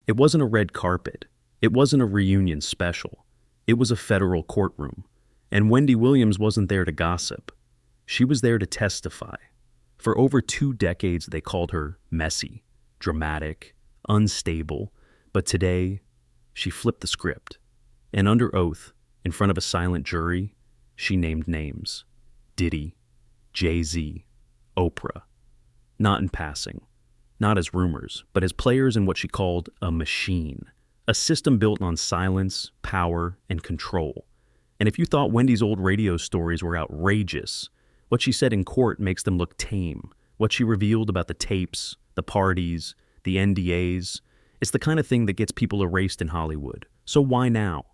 It wasn't a red carpet. It wasn't a reunion special. It was a federal courtroom. And Wendy Williams wasn't there to gossip. She was there to testify. For over 2 decades, they called her messy, dramatic, unstable. But today, she flipped the script. And under oath, in front of a silent jury, she named names. Diddy, Jay-Z, Oprah. Not in passing. Not as rumors, but as players in what she called a machine. A system built on silence, power, and control. And if you thought Wendy's old radio stories were outrageous, what she said in court makes them look tame. What she revealed about the tapes, the parties, the NDAs, it's the kind of thing that gets people erased in Hollywood. So why now?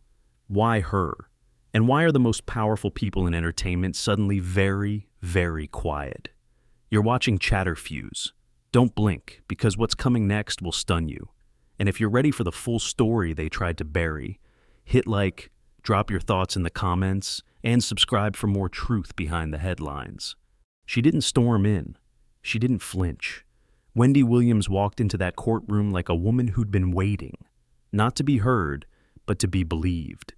Why her? And why are the most powerful people in entertainment suddenly very, very quiet? You're watching Chatterfuse. Don't blink, because what's coming next will stun you. And if you're ready for the full story they tried to bury, hit like, drop your thoughts in the comments, and subscribe for more truth behind the headlines. She didn't storm in. She didn't flinch. Wendy Williams walked into that courtroom like a woman who'd been waiting, not to be heard, but to be believed.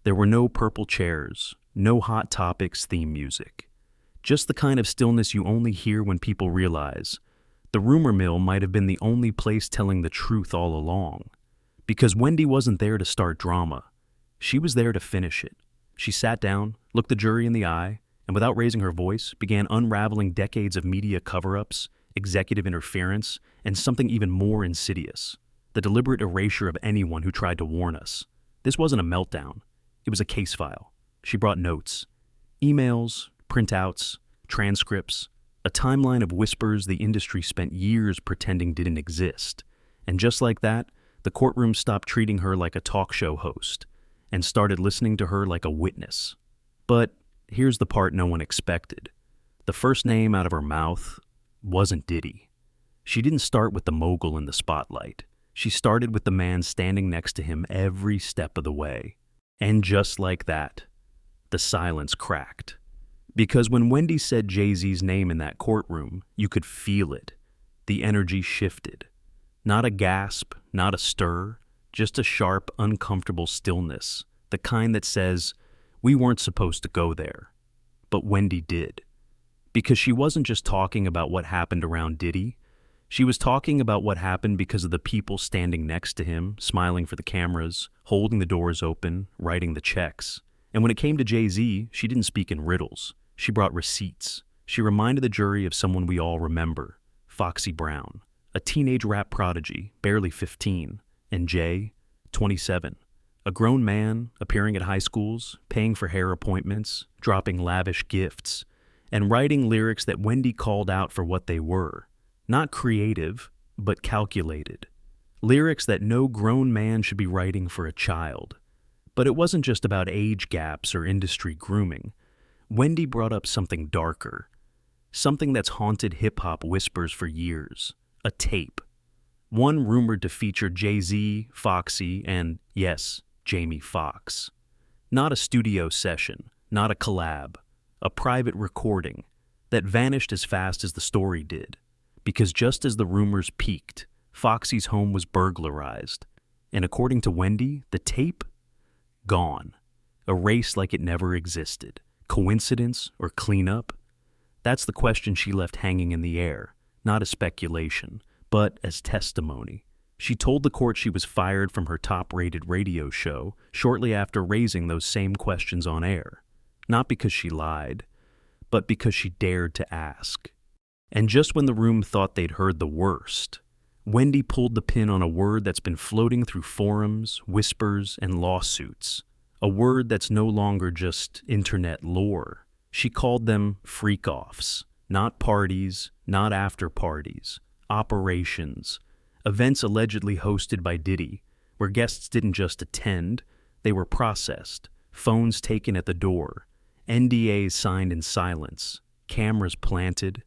There were no purple chairs, no Hot Topics theme music. Just the kind of stillness you only hear when people realize the rumor mill might have been the only place telling the truth all along. Because Wendy wasn't there to start drama. She was there to finish it. She sat down, looked the jury in the eye, and without raising her voice, began unraveling decades of media cover-ups, executive interference, and something even more insidious: the deliberate erasure of anyone who tried to warn us. This wasn't a meltdown. It was a case file. She brought notes, emails, printouts, transcripts, a timeline of whispers the industry spent years pretending didn't exist. And just like that, the courtroom stopped treating her like a talk show host and started listening to her like a witness. But here's the part no one expected. The first name out of her mouth wasn't Diddy. She didn't start with the mogul in the spotlight. She started with the man standing next to him every step of the way. And just like that, the silence cracked. Because when Wendy said Jay-Z's name in that courtroom, you could feel it. The energy shifted. Not a gasp, not a stir, just a sharp, uncomfortable stillness, the kind that says, we weren't supposed to go there. But Wendy did. Because she wasn't just talking about what happened around Diddy. She was talking about what happened because of the people standing next to him, smiling for the cameras, holding the doors open, writing the checks. And when it came to Jay-Z, she didn't speak in riddles. She brought receipts. She reminded the jury of someone we all remember, Foxy Brown, a teenage rap prodigy, barely 15, and Jay, 27, a grown man appearing at high schools, paying for hair appointments, dropping lavish gifts, and writing lyrics that Wendy called out for what they were. Not creative, but calculated. Lyrics that no grown man should be writing for a child. But it wasn't just about age gaps or industry grooming. Wendy brought up something darker. Something that's haunted hip-hop whispers for years. A tape. One rumored to feature Jay-Z, Foxy, and, yes, Jamie Foxx. Not a studio session, not a collab. A private recording that vanished as fast as the story did. Because just as the rumors peaked, Foxy's home was burglarized. And according to Wendy, the tape? Gone. Erased like it never existed. Coincidence or cleanup? That's the question she left hanging in the air, not as speculation, but as testimony. She told the court she was fired from her top-rated radio show shortly after raising those same questions on air. Not because she lied, but because she dared to ask. And just when the room thought they'd heard the worst, Wendy pulled the pin on a word that's been floating through forums, whispers, and lawsuits. A word that's no longer just internet lore. She called them freakoffs. Not parties, not after parties. Operations. Events allegedly hosted by Diddy, where guests didn't just attend, they were processed. Phones taken at the door. NDAs signed in silence. Cameras planted.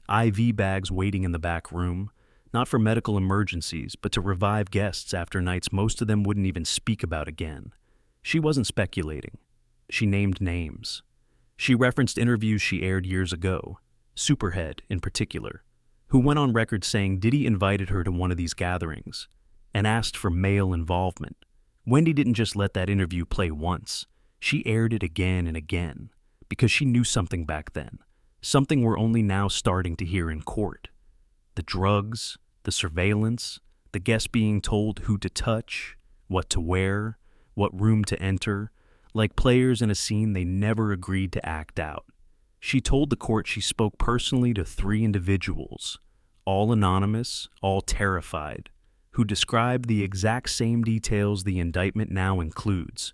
IV bags waiting in the back room. Not for medical emergencies, but to revive guests after nights most of them wouldn't even speak about again. She wasn't speculating. She named names. She referenced interviews she aired years ago, Superhead in particular, who went on record saying Diddy invited her to one of these gatherings. and asked for male involvement. Wendy didn't just let that interview play once. She aired it again and again because she knew something back then, something we're only now starting to hear in court. The drugs, the surveillance, the guests being told who to touch, what to wear, what room to enter, like players in a scene they never agreed to act out. She told the court she spoke personally to 3 individuals, all anonymous, all terrified, who described the exact same details the indictment now includes: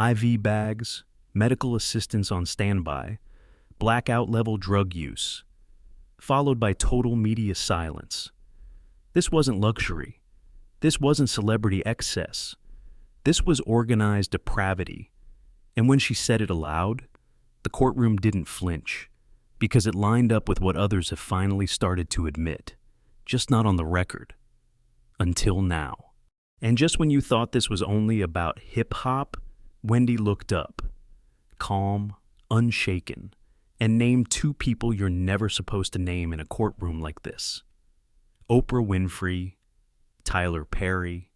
IV bags, medical assistance on standby, blackout-level drug use, followed by total media silence. This wasn't luxury. This wasn't celebrity excess. This was organized depravity. And when she said it aloud, the courtroom didn't flinch, because it lined up with what others have finally started to admit, just not on the record. Until now. And just when you thought this was only about hip-hop, Wendy looked up, calm, unshaken, and named 2 people you're never supposed to name in a courtroom like this. Oprah Winfrey, Tyler Perry.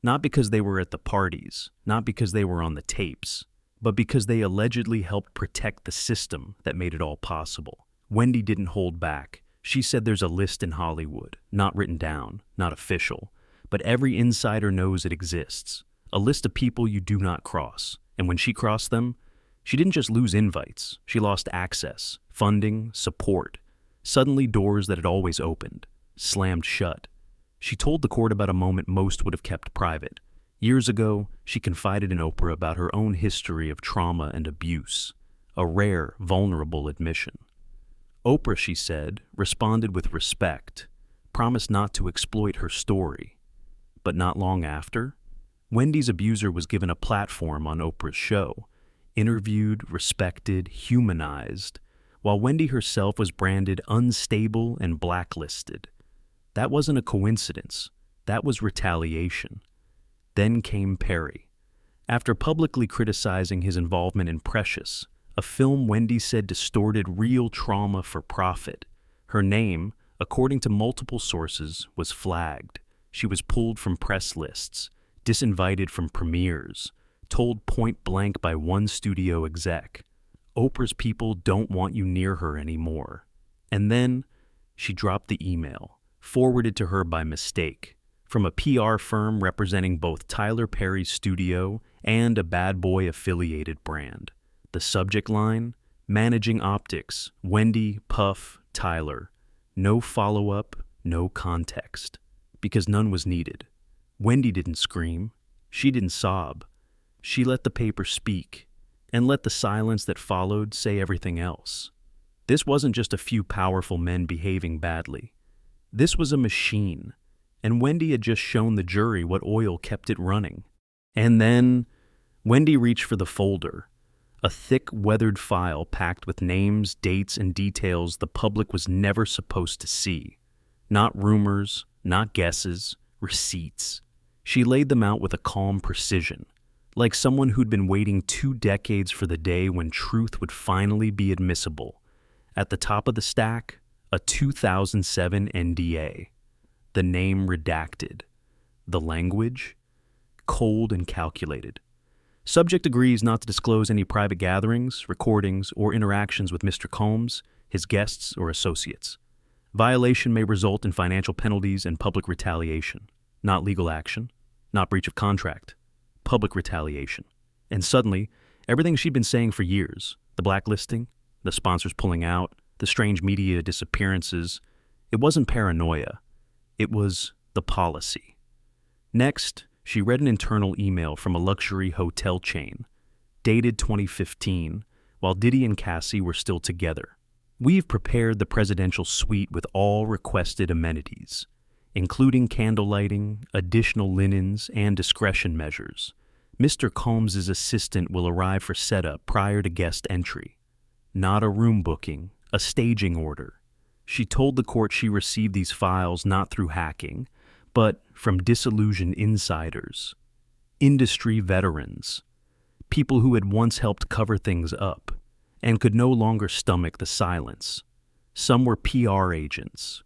Not because they were at the parties, not because they were on the tapes, but because they allegedly helped protect the system that made it all possible. Wendy didn't hold back. She said there's a list in Hollywood, not written down, not official, but every insider knows it exists. A list of people you do not cross. And when she crossed them, she didn't just lose invites. She lost access, funding, support. Suddenly doors that had always opened slammed shut. She told the court about a moment most would have kept private. Years ago, she confided in Oprah about her own history of trauma and abuse, a rare, vulnerable admission. Oprah, she said, responded with respect, promised not to exploit her story. But not long after, Wendy's abuser was given a platform on Oprah's show, interviewed, respected, humanized, while Wendy herself was branded unstable and blacklisted. That wasn't a coincidence. That was retaliation. Then came Perry. After publicly criticizing his involvement in Precious, a film Wendy said distorted real trauma for profit, her name, according to multiple sources, was flagged. She was pulled from press lists, disinvited from premieres, told point blank by one studio exec, Oprah's people don't want you near her anymore. And then she dropped the email, forwarded to her by mistake, from a PR firm representing both Tyler Perry's studio and a Bad Boy affiliated brand. The subject line, Managing Optics, Wendy, Puff, Tyler. No follow-up, no context. Because none was needed. Wendy didn't scream. She didn't sob. She let the paper speak, and let the silence that followed say everything else. This wasn't just a few powerful men behaving badly. This was a machine, and Wendy had just shown the jury what oil kept it running. And then Wendy reached for the folder, a thick, weathered file packed with names, dates, and details the public was never supposed to see. Not rumors, not guesses, receipts. She laid them out with a calm precision, like someone who'd been waiting 2 decades for the day when truth would finally be admissible. At the top of the stack, a 2007 NDA. The name redacted. The language, cold and calculated. Subject agrees not to disclose any private gatherings, recordings, or interactions with Mr. Combs, his guests, or associates. Violation may result in financial penalties and public retaliation. Not legal action, not breach of contract. Public retaliation. And suddenly, everything she'd been saying for years, the blacklisting, the sponsors pulling out, the strange media disappearances, it wasn't paranoia. It was the policy. Next, she read an internal email from a luxury hotel chain, dated 2015, while Diddy and Cassie were still together. We've prepared the presidential suite with all requested amenities, including candle lighting, additional linens, and discretion measures. Mr. Combs' assistant will arrive for setup prior to guest entry. Not a room booking, a staging order. She told the court she received these files not through hacking, but from disillusioned insiders, industry veterans, people who had once helped cover things up and could no longer stomach the silence. Some were PR agents.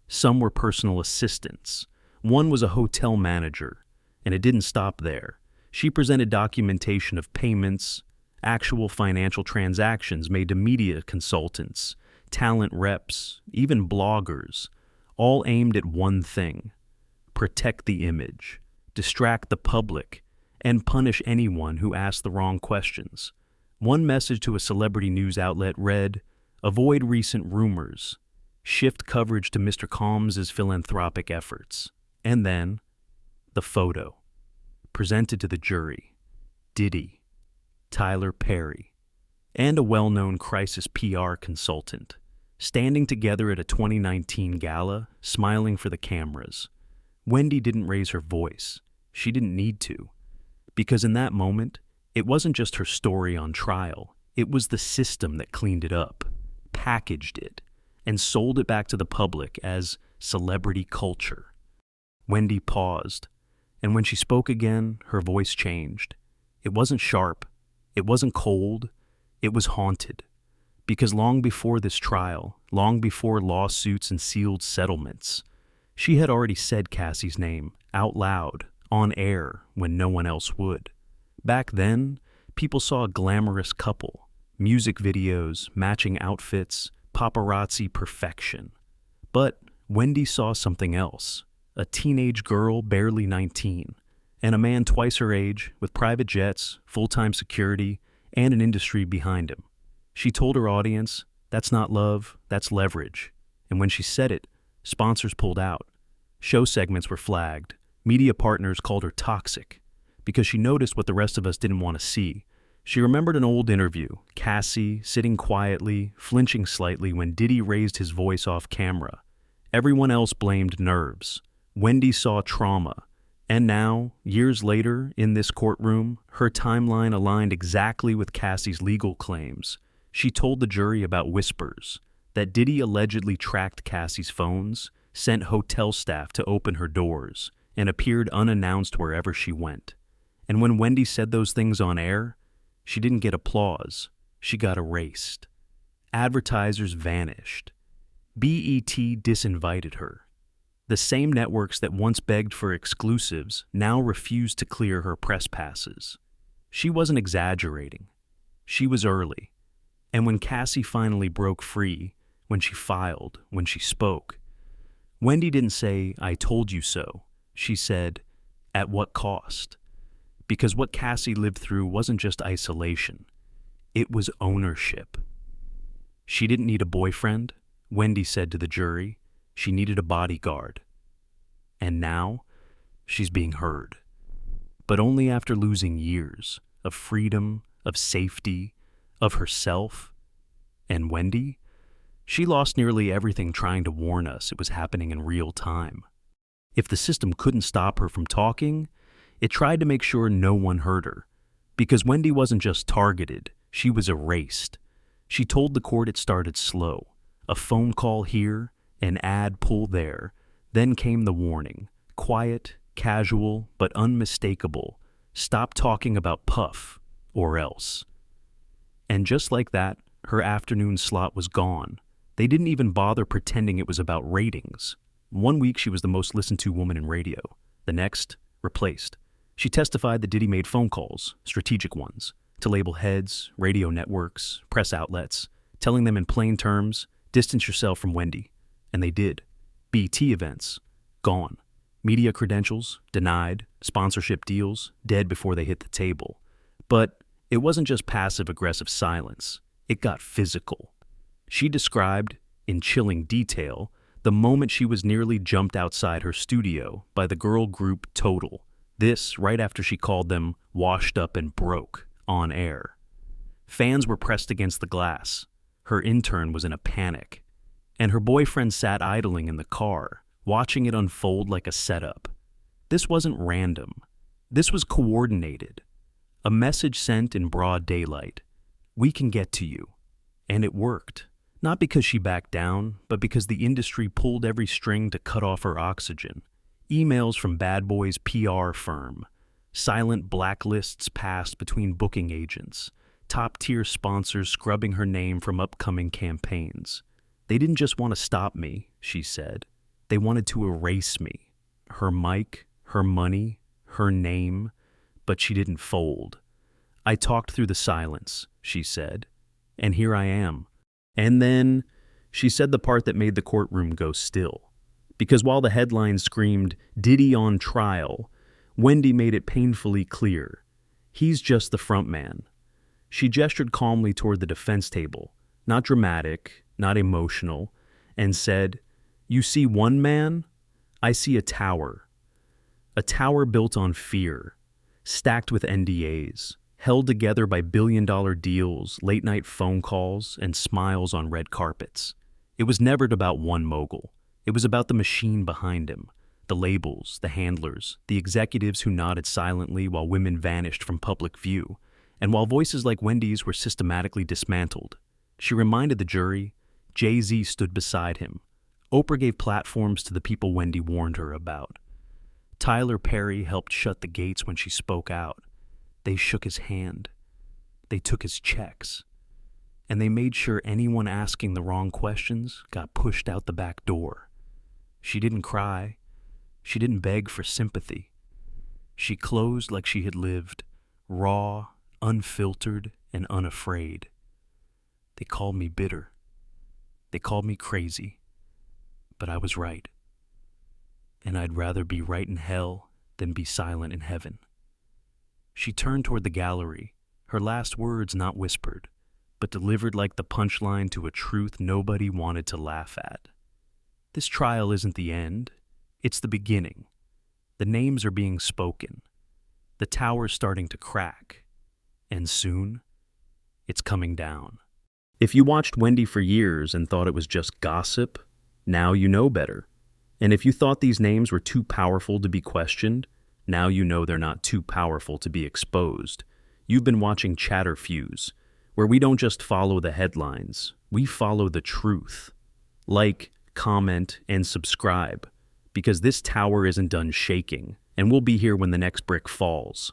Some were personal assistants, One was a hotel manager, and it didn't stop there. She presented documentation of payments, actual financial transactions made to media consultants, talent reps, even bloggers, all aimed at one thing: protect the image, distract the public, and punish anyone who asked the wrong questions. One message to a celebrity news outlet read, "Avoid recent rumors. Shift coverage to Mr. Combs' philanthropic efforts." And then, the photo, presented to the jury: Diddy, Tyler Perry, and a well-known crisis PR consultant, standing together at a 2019 gala, smiling for the cameras. Wendy didn't raise her voice. She didn't need to. Because in that moment, it wasn't just her story on trial. It was the system that cleaned it up, packaged it, and sold it back to the public as celebrity culture. Wendy paused, and when she spoke again, her voice changed. It wasn't sharp. It wasn't cold. It was haunted. Because long before this trial, long before lawsuits and sealed settlements, she had already said Cassie's name out loud, on air, when no one else would. Back then, people saw a glamorous couple, music videos, matching outfits, paparazzi perfection. But Wendy saw something else: a teenage girl barely 19, and a man twice her age with private jets, full-time security, and an industry behind him. She told her audience, that's not love, that's leverage. And when she said it, sponsors pulled out. Show segments were flagged. Media partners called her toxic because she noticed what the rest of us didn't want to see. She remembered an old interview, Cassie sitting quietly, flinching slightly when Diddy raised his voice off camera. Everyone else blamed nerves. Wendy saw trauma. And now, years later, in this courtroom, her timeline aligned exactly with Cassie's legal claims. She told the jury about whispers, that Diddy allegedly tracked Cassie's phones, sent hotel staff to open her doors, and appeared unannounced wherever she went. And when Wendy said those things on air, she didn't get applause. She got erased. Advertisers vanished. BET disinvited her. The same networks that once begged for exclusives now refused to clear her press passes. She wasn't exaggerating. She was early. And when Cassie finally broke free, when she filed, when she spoke, Wendy didn't say, "I told you so." She said, "At what cost?" Because what Cassie lived through wasn't just isolation. It was ownership. She didn't need a boyfriend, Wendy said to the jury. She needed a bodyguard. And now, she's being heard. But only after losing years of freedom, of safety, of herself. And Wendy? She lost nearly everything trying to warn us it was happening in real time. If the system couldn't stop her from talking, it tried to make sure no one heard her. Because Wendy wasn't just targeted, she was erased. She told the court it started slow. A phone call here, an ad pull there. Then came the warning. Quiet, casual, but unmistakable. Stop talking about Puff, or else. And just like that, her afternoon slot was gone. They didn't even bother pretending it was about ratings. One week she was the most listened to woman in radio. The next, replaced. She testified that Diddy made phone calls, strategic ones, to label heads, radio networks, press outlets, telling them in plain terms, distance yourself from Wendy. And they did. BT events, gone. Media credentials, denied. Sponsorship deals, dead before they hit the table. But it wasn't just passive-aggressive silence. It got physical. She described, in chilling detail, the moment she was nearly jumped outside her studio by the girl group Total. This right after she called them washed up and broke on air. Fans were pressed against the glass. Her intern was in a panic. And her boyfriend sat idling in the car, watching it unfold like a setup. This wasn't random. This was coordinated. A message sent in broad daylight. We can get to you. And it worked. Not because she backed down, but because the industry pulled every string to cut off her oxygen. Emails from Bad Boy's PR firm. Silent blacklists passed between booking agents. Top-tier sponsors scrubbing her name from upcoming campaigns. They didn't just want to stop me, she said. They wanted to erase me. her mic, her money, her name, but she didn't fold. I talked through the silence, she said, and here I am. And then she said the part that made the courtroom go still. Because while the headline screamed, "Diddy on trial," Wendy made it painfully clear. He's just the front man. She gestured calmly toward the defense table, not dramatic, not emotional, and said, "You see one man? I see a tower. A tower built on fear, stacked with NDAs, held together by billion-dollar deals, late-night phone calls, and smiles on red carpets. It was never about one mogul. It was about the machine behind him, the labels, the handlers, the executives who nodded silently while women vanished from public view. And while voices like Wendy's were systematically dismantled, she reminded the jury, Jay-Z stood beside him. Oprah gave platforms to the people Wendy warned her about. Tyler Perry helped shut the gates when she spoke out. They shook his hand. They took his checks. And they made sure anyone asking the wrong questions got pushed out the back door. She didn't cry. She didn't beg for sympathy. She closed like she had lived, raw, unfiltered, and unafraid. They called me bitter. They called me crazy. But I was right. And I'd rather be right in hell than be silent in heaven. She turned toward the gallery, her last words not whispered, but delivered like the punchline to a truth nobody wanted to laugh at. This trial isn't the end. It's the beginning. The names are being spoken. The tower's starting to crack. And soon, it's coming down. If you watched Wendy for years and thought it was just gossip, now you know better. And if you thought these names were too powerful to be questioned, now you know they're not too powerful to be exposed. You've been watching Chatterfuse, where we don't just follow the headlines, we follow the truth. Like, comment, and subscribe, because this tower isn't done shaking, and we'll be here when the next brick falls.